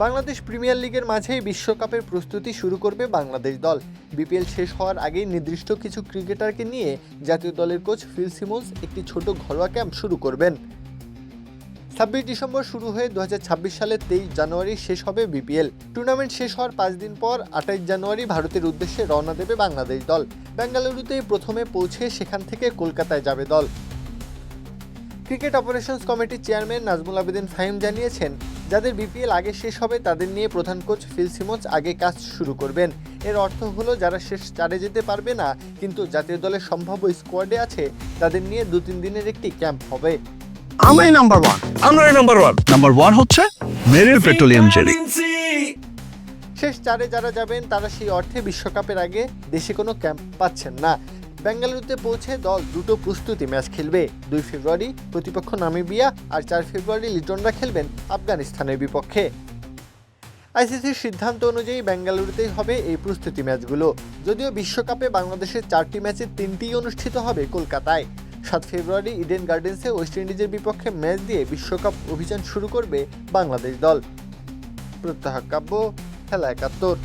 Bangladesh premier লিগের মাঝেই বিশ্বকাপের প্রস্তুতি শুরু করবে বাংলাদেশ দল। বিপিএল শেষ হওয়ার আগেই নির্দিষ্ট কিছু ক্রিকেটারকে নিয়ে জাতীয় দলের কোচ ফিল সিমন্স একটি ছোট ঘরোয়া ক্যাম্প শুরু করবেন। 26 ডিসেম্বর শুরু হয়ে 2026 সালের 23 জানুয়ারি শেষ হবে বিপিএল। টুর্নামেন্ট শেষ হওয়ার 5 দিন পর 28 জানুয়ারি ভারতের উদ্দেশ্যে রওনা দেবে বাংলাদেশ দল। বেঙ্গালুরুতেই প্রথমে পৌঁছে সেখান থেকে কলকাতায় যাবে দল। ক্রিকেট অপারেশনস কমিটির চেয়ারম্যান নাজমুল আবেদিন ফাহিম জানিয়েছেন, যাদের বিপিএল আগে শেষ হবে তাদের নিয়ে প্রধান কোচ ফিল সিমন্স আগে কাজ শুরু করবেন। এর অর্থ হলো যারা শেষ 4-এ যেতে পারবে না কিন্তু জাতীয় দলের সম্ভাব্য স্কোয়াডে আছে তাদের নিয়ে 2-3 দিনের একটি ক্যাম্প হবে। আমরাই নাম্বার ওয়ান। নাম্বার ওয়ান হচ্ছে মেরিল পেট্রোলিয়াম জেলি। শেষ 4-এ যারা যাবেন তারা সেই অর্থে বিশ্বকাপের আগে দেশে কোনো ক্যাম্প পাচ্ছেন না। বেঙ্গালুরুতে পৌঁছে দল দুটো প্রস্তুতি ম্যাচ খেলবে। 2 ফেব্রুয়ারি প্রতিপক্ষ নামিবিয়া আর 4 ফেব্রুয়ারি লিটনরা খেলবেন আফগানিস্তানের বিপক্ষে। আইসিসির সিদ্ধান্ত অনুযায়ী বেঙ্গালুরুতেই হবে এই প্রস্তুতি ম্যাচগুলো। যদিও বিশ্বকাপে বাংলাদেশের 4টি ম্যাচের 3টিই অনুষ্ঠিত হবে কলকাতায়। 7 ফেব্রুয়ারি ইডেন গার্ডেন্সে ওয়েস্ট ইন্ডিজের বিপক্ষে ম্যাচ দিয়ে বিশ্বকাপ অভিযান শুরু করবে বাংলাদেশ দল। প্রত্যহ কাব্য, খেলা 71।